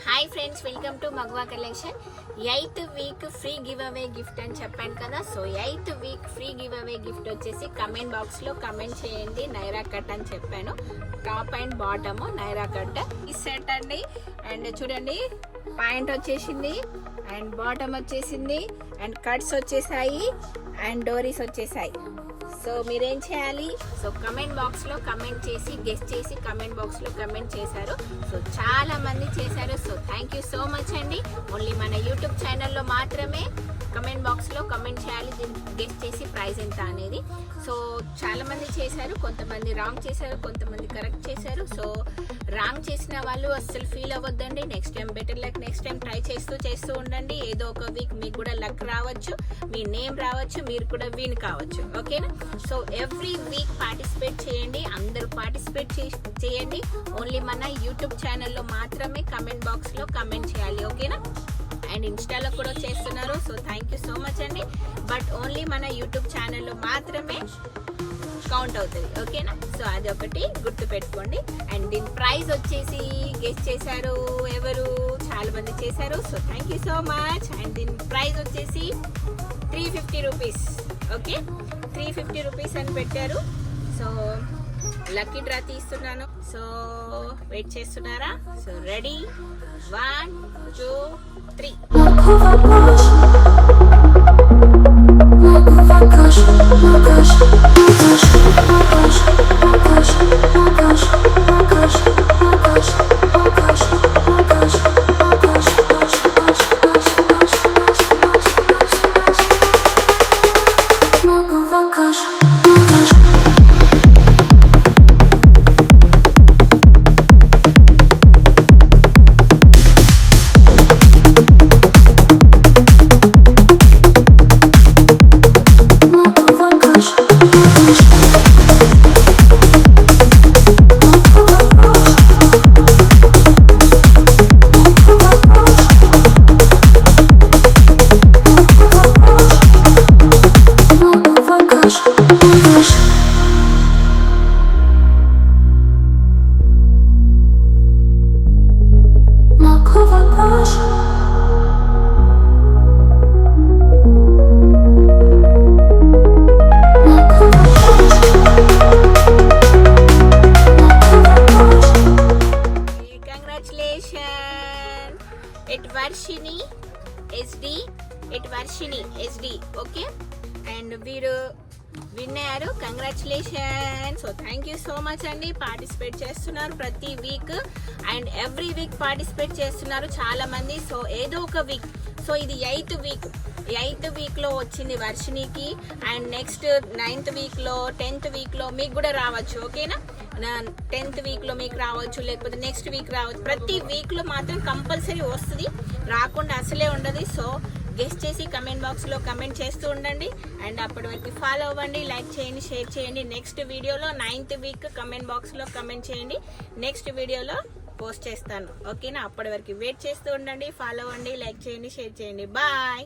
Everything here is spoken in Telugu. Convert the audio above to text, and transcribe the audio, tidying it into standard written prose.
Hi friends, welcome to Magava collection. 8th week free give away gift అని చెప్పాను కదా. So 8th week free give away gift వచ్చేసి కమెంట్ బాక్స్లో కమెంట్ చేయండి. నైరా కట్ అని చెప్పాను. Top and bottom Naira cut ఈ సెట్ అండి. అండ్ చూడండి, ప్యాంట్ వచ్చేసింది అండ్ బాటమ్ వచ్చేసింది అండ్ కట్స్ వచ్చేసాయి అండ్ డోరీస్ వచ్చేసాయి. సో మీరేం చేయాలి? సో కమెంట్ బాక్స్లో కమెంట్ చేసి గెస్ట్ చేసి కమెంట్ బాక్స్లో కమెంట్ చేశారు. సో చాలా మంది చేశారు. So thank you so much అండి. ఓన్లీ మన యూట్యూబ్ ఛానల్లో మాత్రమే కమెంట్ బాక్స్లో కమెంట్ చేయాలి, గెస్ట్ చేసి ప్రైస్ ఎంత అనేది. సో చాలా మంది చేశారు, కొంతమంది రాంగ్ చేశారు, కొంతమంది కరెక్ట్ చేశారు. సో రాంగ్ చేసిన వాళ్ళు అస్సలు ఫీల్ అవ్వద్దండి. Next time better luck, next time try చేస్తూ ఉండండి. ఏదో ఒక వీక్ మీకు కూడా లక్ రావచ్చు, మీ నేమ్ రావచ్చు, మీరు కూడా విన్ కావచ్చు. ఓకేనా? సో ఎవ్రీ వీక్ పార్టిసిపేట్ చేయండి, అందరూ పార్టిసిపేట్ చేయండి. ఓన్లీ మన యూట్యూబ్ ఛానల్లో మాత్రమే కమెంట్ బాక్స్లో కమెంట్ చేయాలి. ఓకేనా? అండ్ ఇన్స్టాలో కూడా చేస్తున్నారు. So thank you so much అండి. బట్ ఓన్లీ మన యూట్యూబ్ ఛానల్లో మాత్రమే కౌంట్ అవుతుంది. ఓకేనా? సో అది ఒకటి గుర్తు పెట్టుకోండి. అండ్ దీని ప్రైస్ వచ్చేసి గెస్ట్ చేశారు ఎవరు, చాలా మంది చేశారు. So thank you so much. And దీని ప్రైస్ వచ్చేసి 350 రూపీస్. ఓకే, 350 రూపీస్ అని పెట్టారు. సో లక్కీ డ్రా తీస్తున్నాను. సో వెయిట్ చేస్తున్నారా? So ready, 1 2 3. Varshini SD. Okay, and వీరు విన్ అయ్యారు. Congratulation. So thank you so much అండి. పార్టిసిపేట్ చేస్తున్నారు ప్రతి week and every week participate చేస్తున్నారు చాలా మంది. సో ఏదో ఒక వీక్. సో ఇది 8th వీక్లో వచ్చింది వర్షినికి. అండ్ నెక్స్ట్ 9th వీక్లో, 10th వీక్లో మీకు కూడా రావచ్చు. ఓకేనా? 10th వీక్లో మీకు రావచ్చు, లేకపోతే నెక్స్ట్ వీక్ రావచ్చు. ప్రతి వీక్లో మాత్రం కంపల్సరీ వస్తుంది, రాకుండా అసలే ఉండదు. సో గెస్ట్ చేసి కమెంట్ బాక్స్లో కమెంట్ చేస్తూ ఉండండి. అండ్ అప్పటి వరకు ఫాలో అవ్వండి, లైక్ చేయండి, షేర్ చేయండి. నెక్స్ట్ వీడియోలో 9th వీక్ కమెంట్ బాక్స్లో కమెంట్ చేయండి. నెక్స్ట్ వీడియోలో పోస్ట్ చేస్తాను. ఓకేనా? అప్పటి వరకు వెయిట్ చేస్తూ ఉండండి, ఫాలో అవ్వండి, లైక్ చేయండి, షేర్ చేయండి. బాయ్.